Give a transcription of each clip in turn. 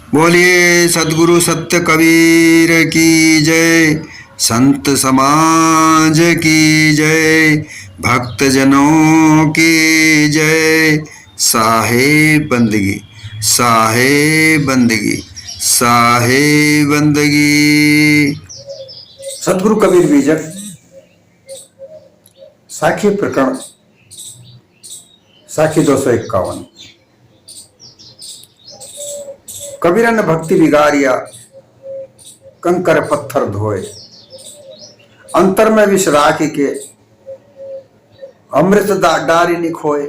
बोलिए सद्गुरु सत्य कबीर की जय। संत समाज की जय। भक्त जनों की जय। साहेब बंदगी, साहेब बंदगी, साहेब बंदगी। सदगुरु कबीर बीजक साखी प्रकरण साखी 251। कबीरा ने भक्ति बिगाड़िया, कंकर पत्थर धोए, अंतर में विष राखी के अमृत डारी निखोए।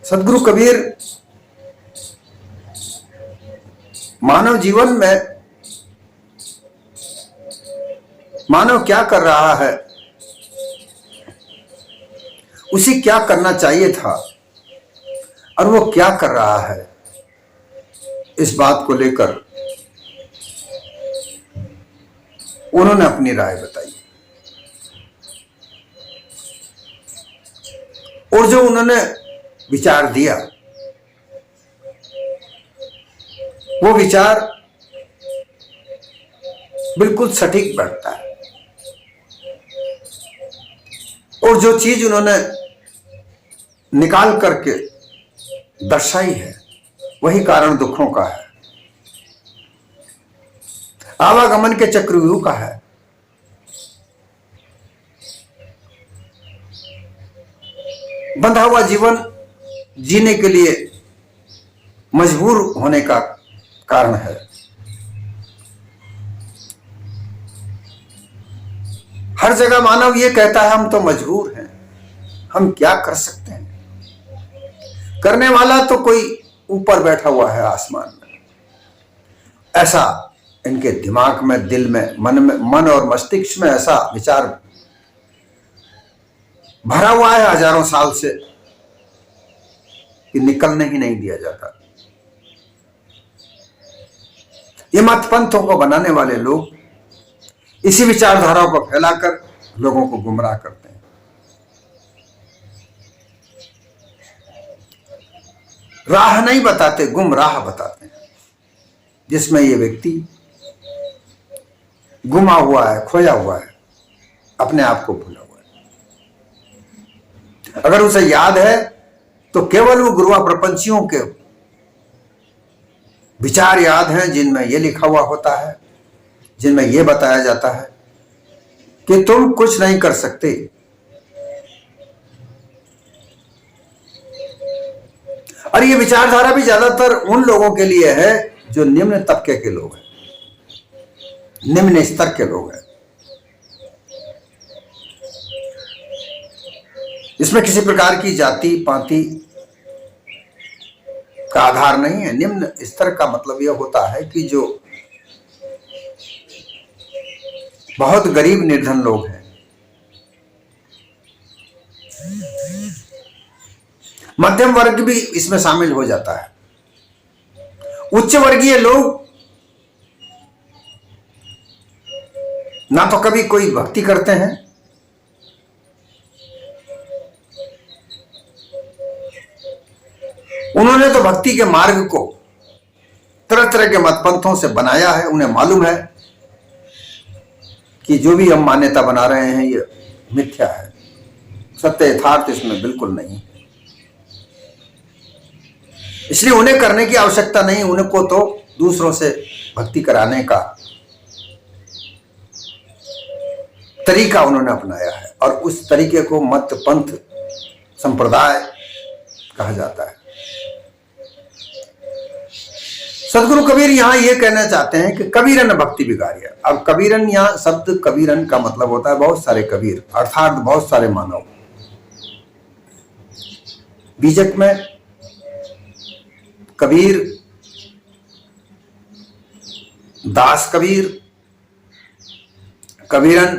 सदगुरु कबीर मानव जीवन में मानव क्या कर रहा है, उसे क्या करना चाहिए था और वो क्या कर रहा है, इस बात को लेकर उन्होंने अपनी राय बताई। और जो उन्होंने विचार दिया वो विचार बिल्कुल सटीक बैठता है। और जो चीज उन्होंने निकाल करके दर्शाई है वही कारण दुखों का है, आवागमन के चक्रव्यूह का है। बंधा हुआ जीवन जीने के लिए मजबूर होने का कारण है। हर जगह मानव ये कहता है हम तो मजबूर हैं, हम क्या कर सकते हैं। करने वाला तो कोई ऊपर बैठा हुआ है आसमान में। ऐसा इनके दिमाग में, दिल में, मन और मस्तिष्क में ऐसा विचार भरा हुआ है हजारों साल से कि निकलने ही नहीं दिया जाता। ये मत पंथों को बनाने वाले लोग इसी विचारधाराओं को फैलाकर लोगों को गुमराह करते हैं। राह नहीं बताते, गुमराह बताते हैं, जिसमें ये व्यक्ति गुमा हुआ है, खोया हुआ है, अपने आप को भूला हुआ है। अगर उसे याद है तो केवल वो गुरुआ प्रपंचियों के विचार याद हैं, जिनमें यह लिखा हुआ होता है, जिनमें यह बताया जाता है कि तुम कुछ नहीं कर सकते। और ये विचारधारा भी ज्यादातर उन लोगों के लिए है जो निम्न तबके के लोग हैं, निम्न स्तर के लोग हैं। इसमें किसी प्रकार की जाति पाति का आधार नहीं है। निम्न स्तर का मतलब यह होता है कि जो बहुत गरीब निर्धन लोग हैं। मध्यम वर्ग भी इसमें शामिल हो जाता है। उच्च वर्गीय लोग ना तो कभी कोई भक्ति करते हैं, उन्होंने तो भक्ति के मार्ग को तरह तरह के मतपंथों से बनाया है। उन्हें मालूम है कि जो भी हम मान्यता बना रहे हैं ये मिथ्या है, सत्य यथार्थ इसमें बिल्कुल नहीं है। इसलिए उन्हें करने की आवश्यकता नहीं, उनको तो दूसरों से भक्ति कराने का तरीका उन्होंने अपनाया है और उस तरीके को मत पंथ संप्रदाय कहा जाता है। सदगुरु कबीर यहां यह कहना चाहते हैं कि कबीरन भक्ति बिगाड़िया। अब कबीरन, यहां शब्द कबीरन का मतलब होता है बहुत सारे कबीर, अर्थात बहुत सारे मानव। बीजक में कबीर, दास कबीर, कबीरन,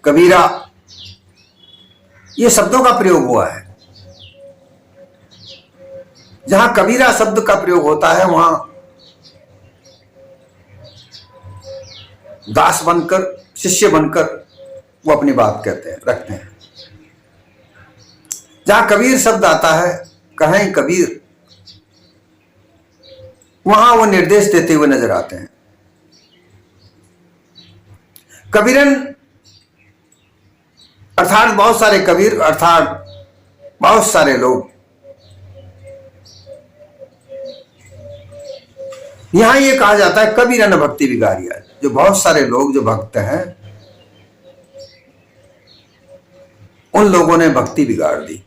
कबीरा, ये शब्दों का प्रयोग हुआ है। जहां कबीरा शब्द का प्रयोग होता है वहां दास बनकर, शिष्य बनकर वो अपनी बात कहते हैं, रखते हैं। जहां कबीर शब्द आता है, कहें कबीर, वहां वो निर्देश देते हुए नजर आते हैं। कबीरन अर्थात बहुत सारे कबीर, अर्थात बहुत सारे लोग। यहां ये कहा जाता है कबीरन भक्ति बिगाड़िया, जो बहुत सारे लोग जो भक्त हैं उन लोगों ने भक्ति बिगाड़ दी।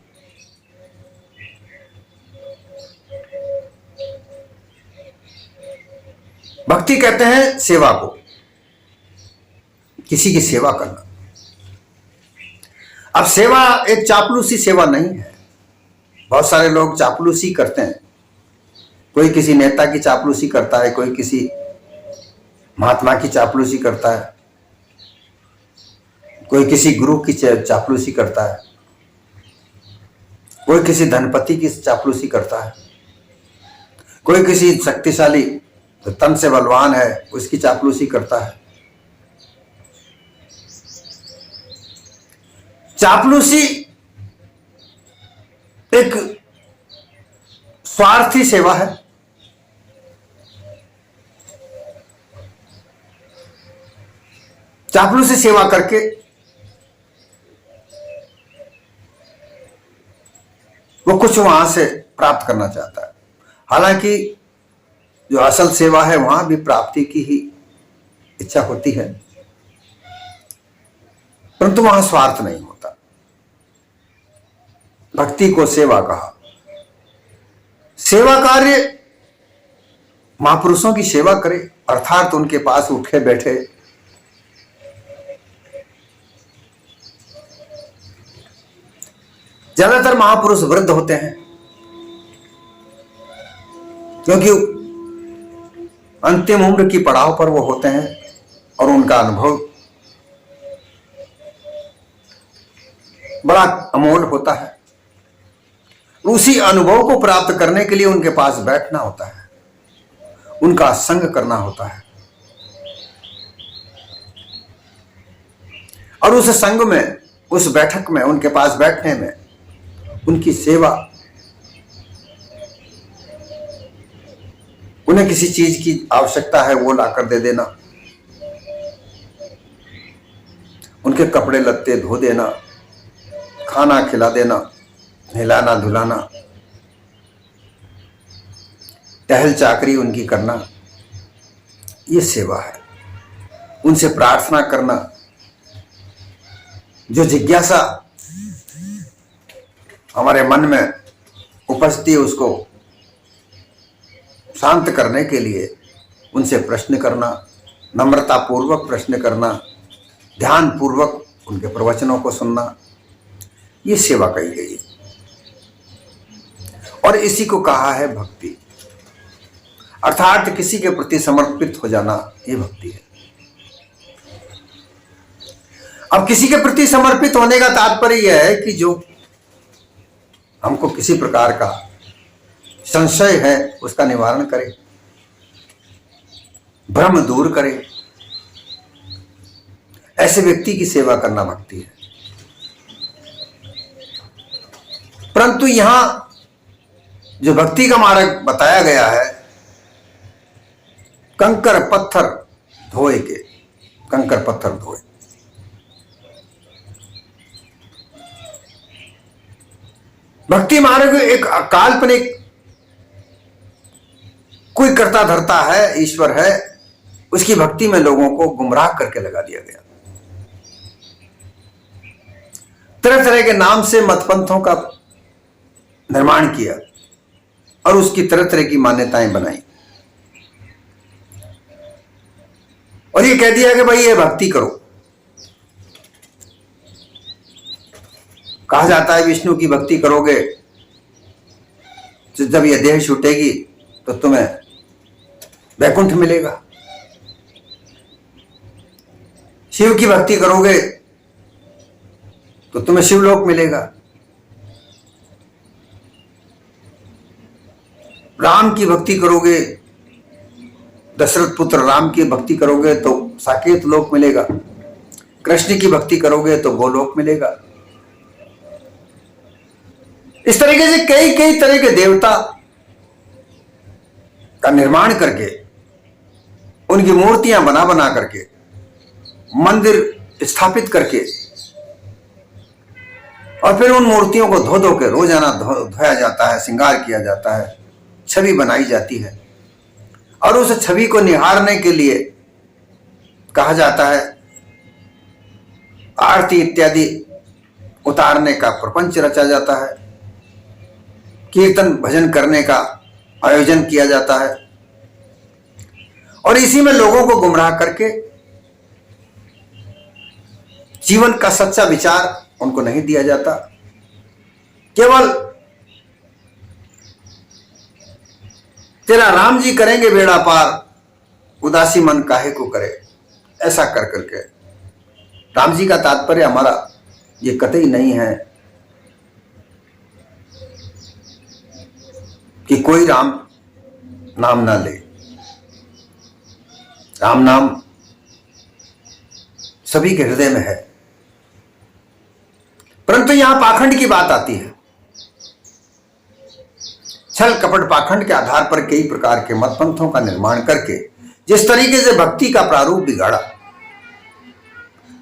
भक्ति कहते हैं सेवा को, किसी की सेवा करना। अब सेवा एक चापलूसी सेवा नहीं है। बहुत सारे लोग चापलूसी करते हैं, कोई किसी नेता की चापलूसी करता है, कोई किसी महात्मा की चापलूसी करता है, कोई किसी गुरु की चापलूसी करता है, कोई किसी धनपति की चापलूसी करता है, कोई किसी शक्तिशाली तो तन से बलवान है उसकी चापलूसी करता है। चापलूसी एक स्वार्थी सेवा है। चापलूसी सेवा करके वो कुछ वहां से प्राप्त करना चाहता है। हालांकि जो असल सेवा है वहां भी प्राप्ति की ही इच्छा होती है, परंतु वहां स्वार्थ नहीं होता। भक्ति को सेवा कहा। सेवा कार्य महापुरुषों की सेवा करे, अर्थात उनके पास उठे बैठे ज्यादातर महापुरुष वृद्ध होते हैं, क्योंकि अंतिम उम्र की पड़ाव पर वो होते हैं और उनका अनुभव बड़ा अमोल होता है। उसी अनुभव को प्राप्त करने के लिए उनके पास बैठना होता है, उनका संग करना होता है, और उस संग में, उस बैठक में, उनके पास बैठने में उनकी सेवा, उन्हें किसी चीज की आवश्यकता है वो लाकर दे देना, उनके कपड़े लत्ते धो देना, खाना खिला देना, हिलाना धुलाना, टहल चाकरी उनकी करना, ये सेवा है। उनसे प्रार्थना करना, जो जिज्ञासा हमारे मन में उपस्थिति है उसको शांत करने के लिए उनसे प्रश्न करना, नम्रता पूर्वक प्रश्न करना, ध्यान पूर्वक उनके प्रवचनों को सुनना, ये सेवा कही गई है। और इसी को कहा है भक्ति, अर्थात किसी के प्रति समर्पित हो जाना, ये भक्ति है। अब किसी के प्रति समर्पित होने का तात्पर्य यह है कि जो हमको किसी प्रकार का संशय है उसका निवारण करे, भ्रम दूर करे, ऐसे व्यक्ति की सेवा करना भक्ति है। परंतु यहां जो भक्ति का मार्ग बताया गया है, कंकर पत्थर धोए के, कंकर पत्थर धोए। भक्ति मार्ग एक काल्पनिक, कोई करता धरता है, ईश्वर है, उसकी भक्ति में लोगों को गुमराह करके लगा दिया गया। तरह तरह के नाम से मतपंथों का निर्माण किया और उसकी तरह तरह की मान्यताएं बनाई और ये कह दिया कि भाई ये भक्ति करो। कहा जाता है विष्णु की भक्ति करोगे तो जब यह देह छूटेगी तो तुम्हें वैकुंठ मिलेगा, शिव की भक्ति करोगे तो तुम्हें शिवलोक मिलेगा, राम की भक्ति करोगे, दशरथ पुत्र राम की भक्ति करोगे तो साकेत लोक मिलेगा, कृष्ण की भक्ति करोगे तो गोलोक मिलेगा। इस तरीके से कई कई तरह के देवता का निर्माण करके, उनकी मूर्तियां बना बना करके, मंदिर स्थापित करके, और फिर उन मूर्तियों को धो धो के रोजाना धोया जाता है, श्रृंगार किया जाता है, छवि बनाई जाती है, और उस छवि को निहारने के लिए कहा जाता है आरती इत्यादि उतारने का प्रपंच रचा जाता है, कीर्तन भजन करने का आयोजन किया जाता है, और इसी में लोगों को गुमराह करके जीवन का सच्चा विचार उनको नहीं दिया जाता। केवल तेरा राम जी करेंगे बेड़ा पार, उदासी मन काहे को करे, ऐसा कर करके। राम जी का तात्पर्य हमारा ये कतई नहीं है कि कोई राम नाम ना ले। राम नाम सभी के हृदय में है, परंतु यहां पाखंड की बात आती है। छल कपट पाखंड के आधार पर कई प्रकार के मत पंथों का निर्माण करके जिस तरीके से भक्ति का प्रारूप बिगाड़ा,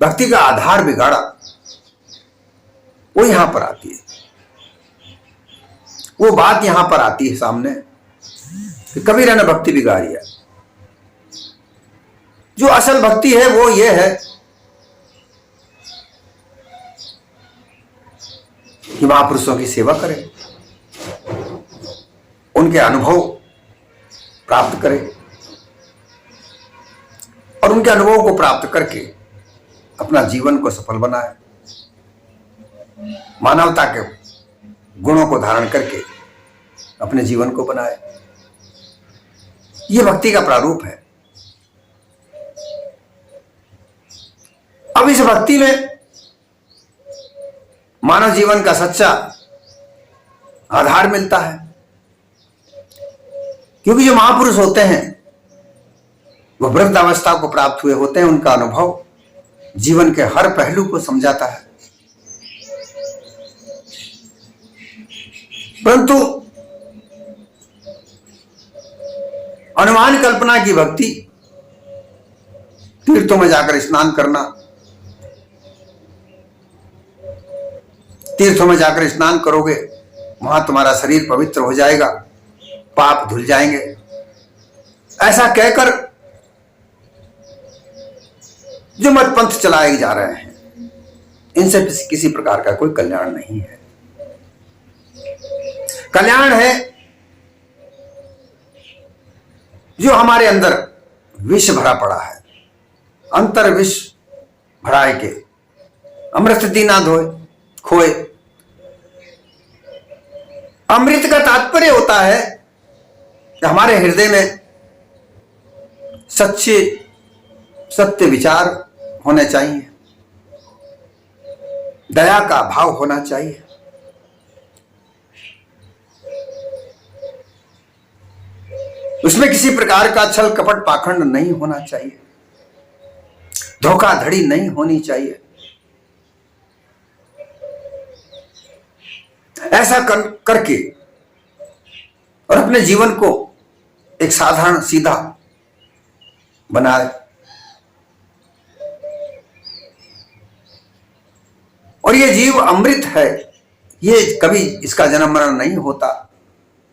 भक्ति का आधार बिगाड़ा, वो यहां पर आती है। वो बात यहां पर आती है सामने कि कबीर ने भक्ति बिगाड़ी है। जो असल भक्ति है वो ये है कि महापुरुषों की सेवा करें, उनके अनुभव प्राप्त करें, और उनके अनुभवों को प्राप्त करके अपना जीवन को सफल बनाए, मानवता के गुणों को धारण करके अपने जीवन को बनाए। यह भक्ति का प्रारूप है। अब इस भक्ति में मानव जीवन का सच्चा आधार मिलता है, क्योंकि जो महापुरुष होते हैं वो वृद्धावस्था को प्राप्त हुए होते हैं। उनका अनुभव जीवन के हर पहलू को समझाता है, परंतु अनुमान कल्पना की भक्ति, तीर्थों में जाकर स्नान करना, तीर्थों में जाकर स्नान करोगे वहां तुम्हारा शरीर पवित्र हो जाएगा, पाप धुल जाएंगे, ऐसा कहकर जो मत पंथ चलाए जा रहे हैं, इनसे किसी प्रकार का कोई कल्याण नहीं है। कल्याण है जो हमारे अंदर विष भरा पड़ा है, अंतर विष भराए के अमृत दीना धोए खोए। अमृत का तात्पर्य होता है कि हमारे हृदय में सच्चे सत्य विचार होने चाहिए, दया का भाव होना चाहिए, उसमें किसी प्रकार का छल कपट पाखंड नहीं होना चाहिए, धोखाधड़ी नहीं होनी चाहिए। ऐसा करके और अपने जीवन को एक साधारण सीधा बनाए, और ये जीव अमृत है, ये कभी इसका जन्म मरण नहीं होता,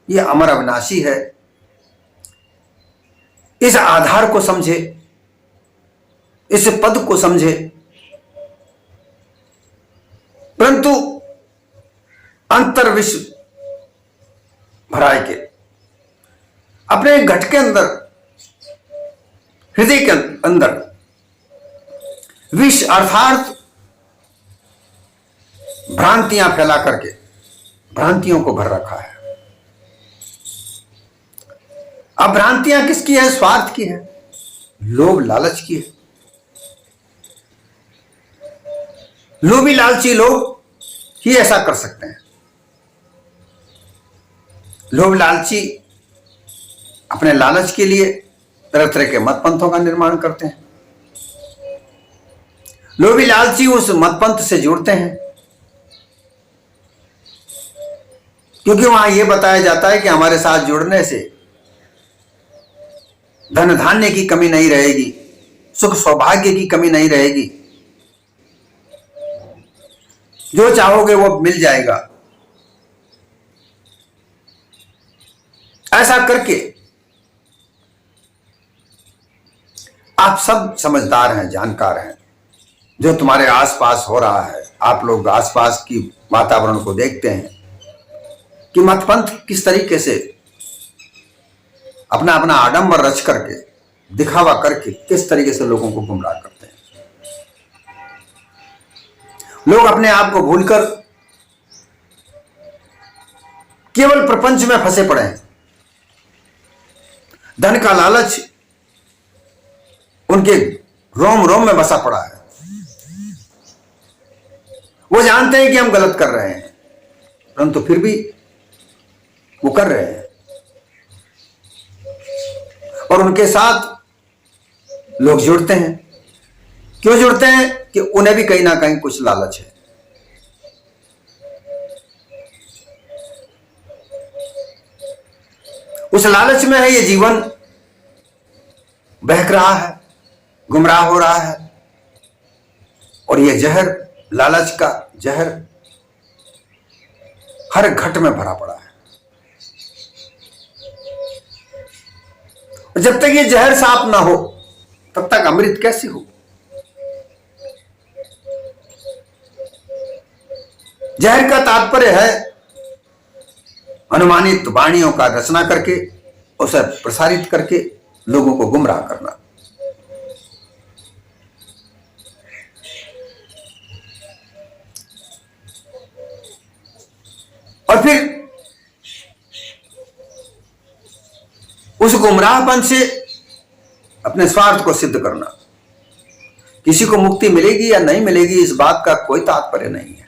ये अमर अविनाशी है। इस आधार को समझे, इस पद को समझे, परंतु अंतर विष भराए के अपने घट के अंदर, हृदय के अंदर विष अर्थात भ्रांतियां फैला करके भ्रांतियों को भर रखा है। अब भ्रांतियां किसकी है? स्वार्थ की है, लोभ लालच की है। लोभी लालची लोग ही ऐसा कर सकते हैं। लोभ लालची अपने लालच के लिए तरह तरह के मत पंथों का निर्माण करते हैं। लोभी लालची उस मत पंथ से जुड़ते हैं क्योंकि वहां यह बताया जाता है कि हमारे साथ जुड़ने से धन धान्य की कमी नहीं रहेगी, सुख सौभाग्य की कमी नहीं रहेगी, जो चाहोगे वो मिल जाएगा। ऐसा करके आप सब समझदार हैं, जानकार हैं। जो तुम्हारे आसपास हो रहा है, आप लोग आसपास की वातावरण को देखते हैं कि मतपंथ किस तरीके से अपना अपना आडंबर रच करके, दिखावा करके किस तरीके से लोगों को गुमराह करते हैं। लोग अपने आप को भूलकर केवल प्रपंच में फंसे पड़े हैं। धन का लालच उनके रोम रोम में बसा पड़ा है। वो जानते हैं कि हम गलत कर रहे हैं, परंतु फिर भी वो कर रहे हैं, और उनके साथ लोग जुड़ते हैं। क्यों जुड़ते हैं? कि उन्हें भी कहीं ना कहीं कुछ लालच है। उस लालच में है ये जीवन बहक रहा है, गुमराह हो रहा है, और ये जहर, लालच का जहर हर घट में भरा पड़ा है। जब तक ये जहर साफ ना हो तब तक अमृत कैसे हो? जहर का तात्पर्य है अनुमानित वाणियों का रचना करके उसे प्रसारित करके लोगों को गुमराह करना। और फिर उस गुमराहपन से अपने स्वार्थ को सिद्ध करना। किसी को मुक्ति मिलेगी या नहीं मिलेगी इस बात का कोई तात्पर्य नहीं है।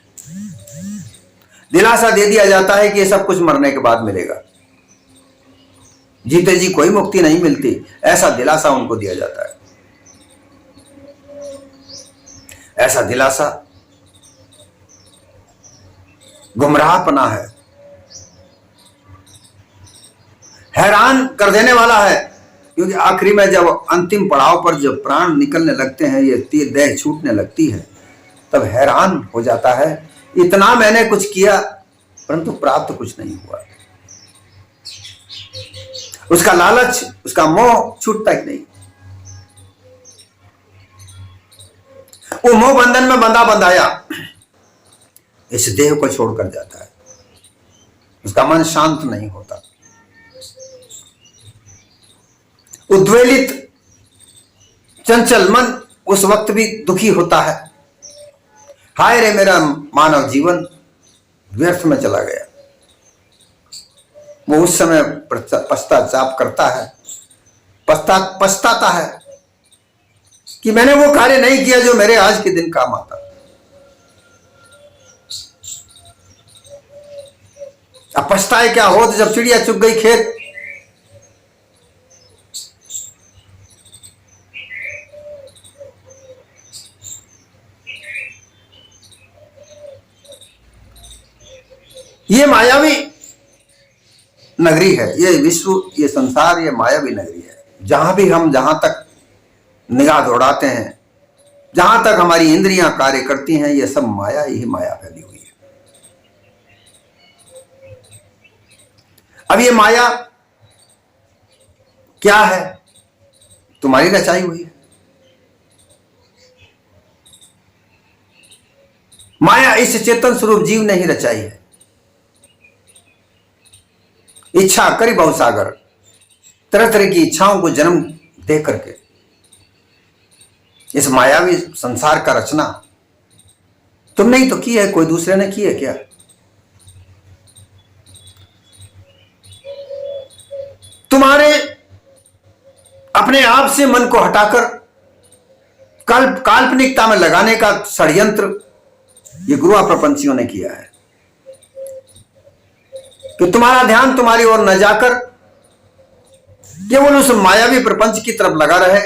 दिलासा दे दिया जाता है कि ये सब कुछ मरने के बाद मिलेगा, जीते जी कोई मुक्ति नहीं मिलती, ऐसा दिलासा उनको दिया जाता है। ऐसा दिलासा गुमराहपना है, हैरान कर देने वाला है। क्योंकि आखिरी में जब अंतिम पड़ाव पर जब प्राण निकलने लगते हैं, ये तीर देह छूटने लगती है, तब हैरान हो जाता है, इतना मैंने कुछ किया परंतु प्राप्त कुछ नहीं हुआ। उसका लालच, उसका मोह छूटता ही नहीं। वो मोह बंधन में बंधा बंधाया इस देह को छोड़कर जाता है। उसका मन शांत नहीं होता, उद्वेलित चंचल मन उस वक्त भी दुखी होता है। हाय रे मेरा मानव जीवन व्यर्थ में चला गया। वो उस समय पश्चाताप करता है, पछताता है कि मैंने वो कार्य नहीं किया जो मेरे आज के दिन काम आता। अब पछताए क्या हो, जब चिड़िया चुग गई खेत। ये मायावी नगरी है, ये विश्व, ये संसार, ये मायावी नगरी है। जहां भी हम, जहां तक निगाह दौड़ाते हैं, जहां तक हमारी इंद्रियां कार्य करती हैं, ये सब माया ही माया फैली हुई है। अब ये माया क्या है? तुम्हारी रचाई हुई है। माया इस चेतन स्वरूप जीव ने ही रचाई है। इच्छा करी बहुसागर, तरह तरह की इच्छाओं को जन्म दे करके इस मायावी संसार का रचना तुमने ही तो की है, कोई दूसरे ने की है क्या? तुम्हारे अपने आप से मन को हटाकर काल्पनिकता में लगाने का षड्यंत्र ये गुरुआ प्रपंचियों ने किया है कि तुम्हारा ध्यान तुम्हारी ओर न जाकर केवल उस मायावी प्रपंच की तरफ लगा रहे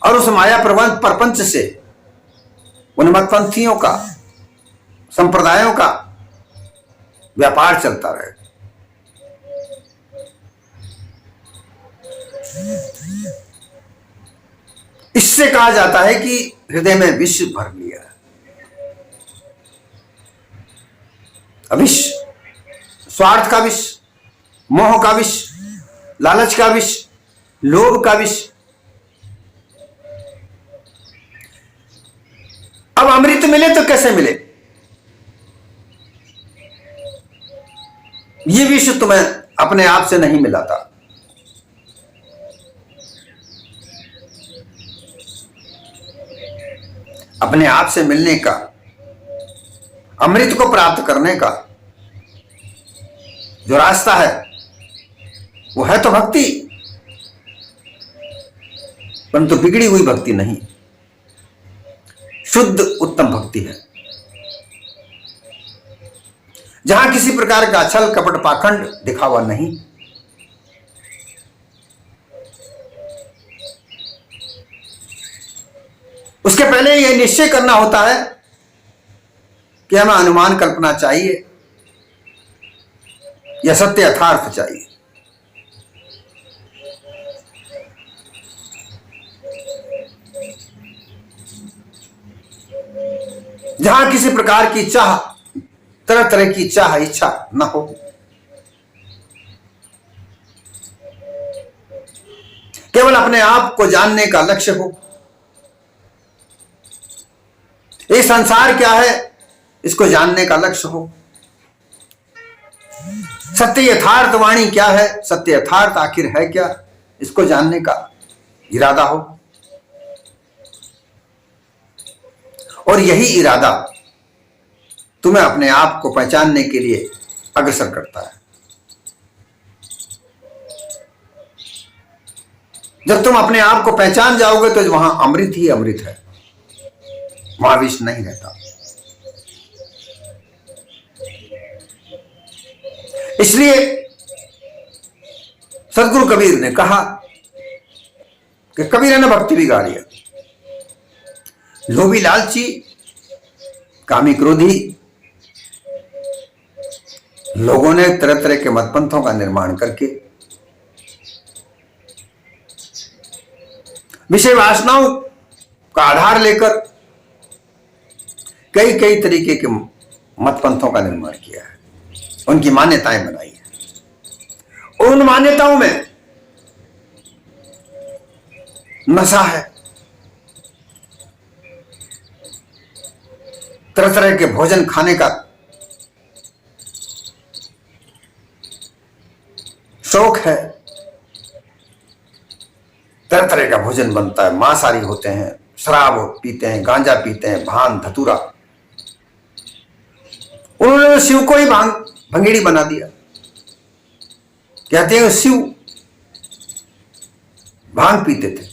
और उस माया प्रपंच से उन मतपंथियों का, संप्रदायों का व्यापार चलता रहे। इससे कहा जाता है कि हृदय में विष भर लिया। अविष, स्वार्थ का विष, मोह का विष, लालच का विष, लोभ का विष। अब अमृत मिले तो कैसे मिले? ये विष तुम्हें अपने आप से नहीं मिला था। अपने आप से मिलने का, अमृत को प्राप्त करने का जो रास्ता है वो है तो भक्ति, परंतु बिगड़ी हुई भक्ति नहीं, शुद्ध उत्तम भक्ति है, जहां किसी प्रकार का छल कपट पाखंड दिखावा नहीं। उसके पहले यह निश्चय करना होता है कि हमें अनुमान कल्पना चाहिए या सत्य यथार्थ चाहिए। जहां किसी प्रकार की चाह, तरह तरह की चाह इच्छा न हो, केवल अपने आप को जानने का लक्ष्य हो। ये संसार क्या है इसको जानने का लक्ष्य हो। सत्य यथार्थ वाणी क्या है, सत्य यथार्थ आखिर है क्या, इसको जानने का इरादा हो। और यही इरादा तुम्हें अपने आप को पहचानने के लिए अग्रसर करता है। जब तुम अपने आप को पहचान जाओगे तो वहां अमृत ही अमृत है, वहां विष नहीं रहता। इसलिए सदगुरु कबीर ने कहा कि कबीर ने भक्ति बिगाड़ी है। लोभी लालची, कामी क्रोधी लोगों ने तरह तरह के मतपंथों का निर्माण करके विषय वासनाओं का आधार लेकर कई कई तरीके के मतपंथों का निर्माण किया है, उनकी मान्यताएं बनाई है। उन मान्यताओं में नशा है, तरह तरह के भोजन खाने का शौक है, तरह तरह का भोजन बनता है, मांसाहारी होते हैं, शराब पीते हैं, गांजा पीते हैं, भांग धतूरा। उन्होंने शिव को ही भंगेड़ी बना दिया। कहते हैं शिव भांग पीते थे,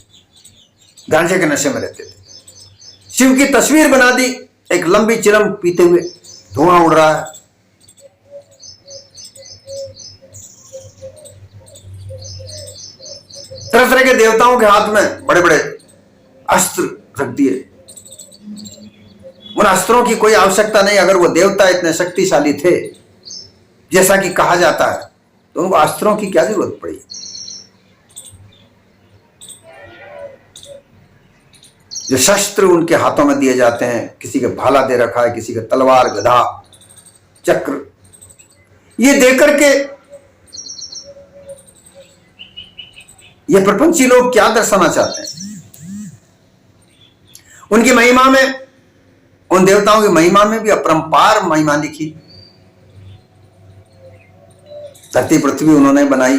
गांजे के नशे में रहते थे। शिव की तस्वीर बना दी, एक लंबी चिलम पीते हुए, धुआं उड़ रहा है। तरह तरह के देवताओं के हाथ में बड़े बड़े अस्त्र रख दिए। उन अस्त्रों की कोई आवश्यकता नहीं। अगर वो देवता इतने शक्तिशाली थे जैसा कि कहा जाता है तो उनको अस्त्रों की क्या जरूरत पड़ी। जो शस्त्र उनके हाथों में दिए जाते हैं, किसी के भाला दे रखा है, किसी के तलवार, गदा, चक्र, ये देकर के ये प्रपंची लोग क्या दर्शाना चाहते हैं। उनकी महिमा में, उन देवताओं की महिमा में भी अपरंपार महिमा लिखी। धरती पृथ्वी उन्होंने बनाई,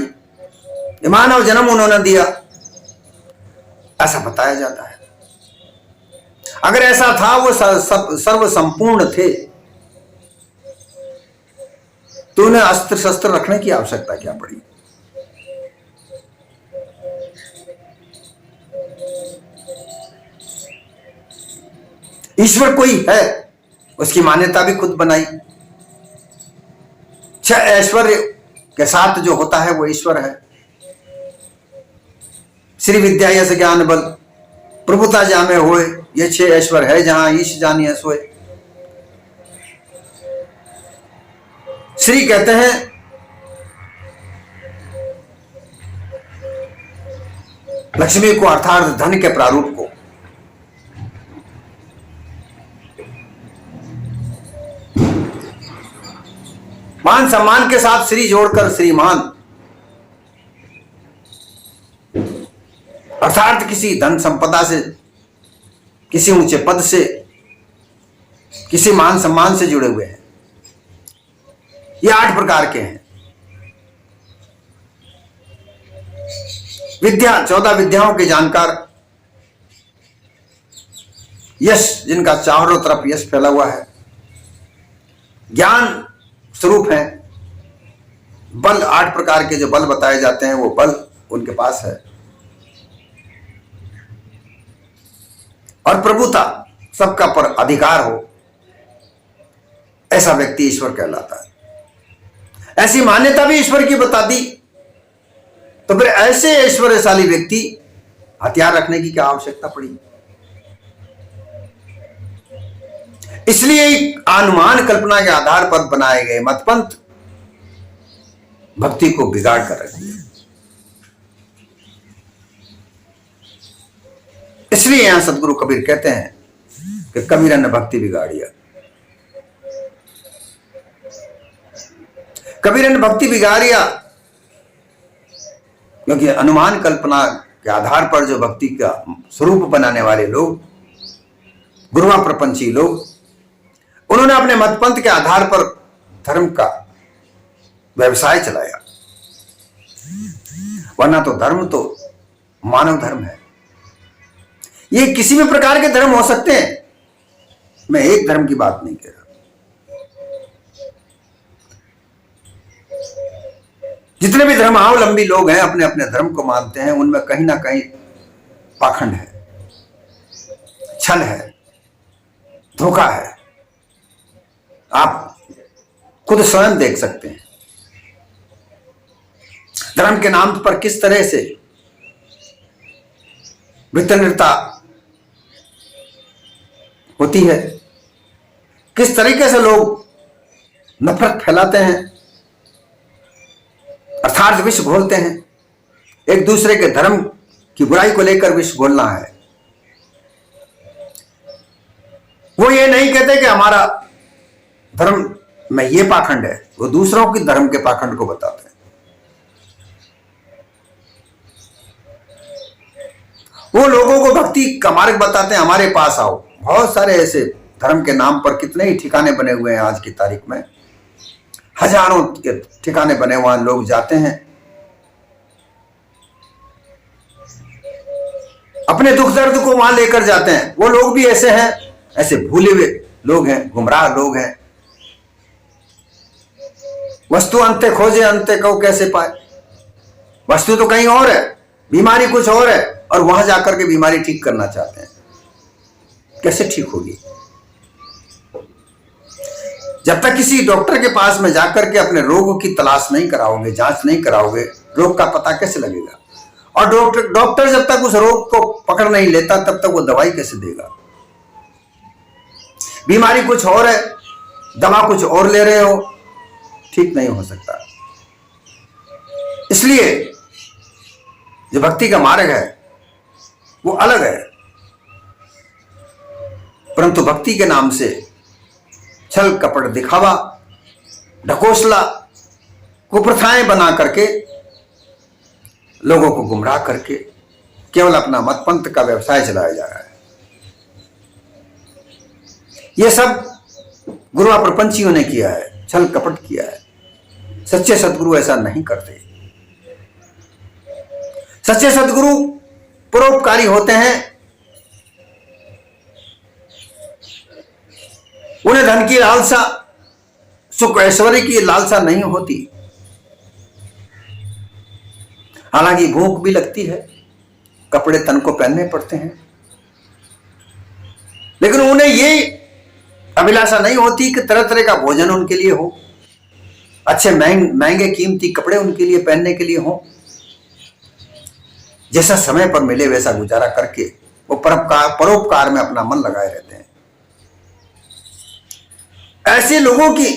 मानव जन्म उन्होंने दिया, ऐसा बताया जाता है। अगर ऐसा था, वो सर्व संपूर्ण थे, तो उन्हें अस्त्र शस्त्र रखने की आवश्यकता क्या पड़ी। ईश्वर कोई है, उसकी मान्यता भी खुद बनाई। छह ऐश्वर्य के साथ जो होता है वो ईश्वर है। श्री विद्या यश ज्ञान बल प्रभुता जामे होए, ये छह ऐश्वर्य है जहां ईश जानिए सोए। श्री कहते हैं लक्ष्मी को, अर्थात धन के प्रारूप को। मान सम्मान के साथ श्री जोड़कर श्रीमान, अर्थात किसी धन संपदा से, किसी ऊंचे पद से, किसी मान सम्मान से जुड़े हुए हैं। ये 8 प्रकार के हैं। विद्या, 14 विद्याओं के जानकार, यश जिनका चारों तरफ यश फैला हुआ है, ज्ञान स्वरूप है, बल 8 प्रकार के जो बल बताए जाते हैं वो बल उनके पास है, और प्रभुता, सबका पर अधिकार हो, ऐसा व्यक्ति ईश्वर कहलाता है। ऐसी मान्यता भी ईश्वर की बता दी, तो फिर ऐसे ऐश्वर्यशाली व्यक्ति हथियार रखने की क्या आवश्यकता पड़ी? इसलिए अनुमान कल्पना के आधार पर बनाए गए मतपंथ भक्ति को बिगाड़ कर रख दिया। इसलिए यहां सदगुरु कबीर कहते हैं कि कबीर ने भक्ति बिगाड़िया। कबीर ने भक्ति बिगाड़िया क्योंकि अनुमान कल्पना के आधार पर जो भक्ति का स्वरूप बनाने वाले लोग, गुरुआ प्रपंची लोग, उन्होंने अपने मतपंथ के आधार पर धर्म का व्यवसाय चलाया। वरना तो धर्म तो मानव धर्म है। ये किसी भी प्रकार के धर्म हो सकते हैं, मैं एक धर्म की बात नहीं कह रहा। जितने भी धर्मावलंबी लोग हैं, अपने अपने धर्म को मानते हैं, उनमें कहीं ना कहीं पाखंड है, छल है, धोखा है। आप खुद स्वयं देख सकते हैं धर्म के नाम पर किस तरह से वितरणता होती है, किस तरीके से लोग नफरत फैलाते हैं, अर्थात विष घोलते हैं। एक दूसरे के धर्म की बुराई को लेकर विष घोलना है। वो ये नहीं कहते कि हमारा धर्म में ये पाखंड है, वो दूसरों के धर्म के पाखंड को बताते हैं। वो लोगों को भक्ति का मार्ग बताते हैं, हमारे पास आओ। बहुत सारे ऐसे धर्म के नाम पर कितने ही ठिकाने बने हुए हैं। आज की तारीख में हजारों के ठिकाने बने हुए लोग जाते हैं, अपने दुख दर्द को वहां लेकर जाते हैं। वो लोग भी ऐसे हैं, ऐसे भूले हुए लोग हैं, गुमराह लोग हैं। वस्तु अंते खोजे अंते को कैसे पाए। वस्तु तो कहीं और है, बीमारी कुछ और है, और वहां जाकर के बीमारी ठीक करना चाहते हैं। कैसे ठीक होगी? जब तक किसी डॉक्टर के पास में जाकर के अपने रोग की तलाश नहीं कराओगे, जांच नहीं कराओगे, रोग का पता कैसे लगेगा? और डॉक्टर जब तक उस रोग को पकड़ नहीं लेता, तब तक वो दवाई कैसे देगा? बीमारी कुछ और है, दवा कुछ और ले रहे हो, ठीक नहीं हो सकता। इसलिए जो भक्ति का मार्ग है वो अलग है। परंतु भक्ति के नाम से छल कपट, दिखावा, ढकोसला, कुप्रथाएं बना करके, लोगों को गुमराह करके केवल अपना मतपंथ का व्यवसाय चलाया जा रहा है। यह सब गुरुआ प्रपंचियों ने किया है, छल कपट किया है। सच्चे सदगुरु ऐसा नहीं करते। सच्चे सदगुरु परोपकारी होते हैं। उन्हें धन की लालसा, सुख ऐश्वर्य की लालसा नहीं होती। हालांकि भूख भी लगती है, कपड़े तन को पहनने पड़ते हैं, लेकिन उन्हें ये अभिलाषा नहीं होती कि तरह तरह का भोजन उनके लिए हो, अच्छे महंगे कीमती कपड़े उनके लिए पहनने के लिए हो। जैसा समय पर मिले वैसा गुजारा करके वो परोपकार में अपना मन लगाए रहते हैं। ऐसे लोगों की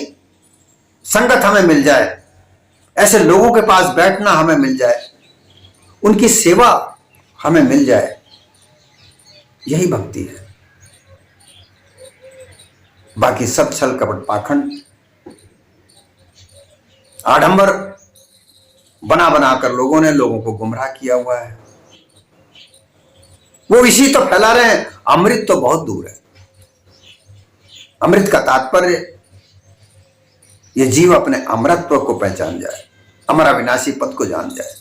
संगत हमें मिल जाए, ऐसे लोगों के पास बैठना हमें मिल जाए, उनकी सेवा हमें मिल जाए, यही भक्ति है। बाकी सब छल कपट पाखंड आडंबर बना बनाकर लोगों ने लोगों को गुमराह किया हुआ है। वो इसी तो फैला रहे हैं। अमृत तो बहुत दूर है। अमृत का तात्पर्य ये जीव अपने अमरत्व को पहचान जाए, अमर अविनाशी पद को जान जाए।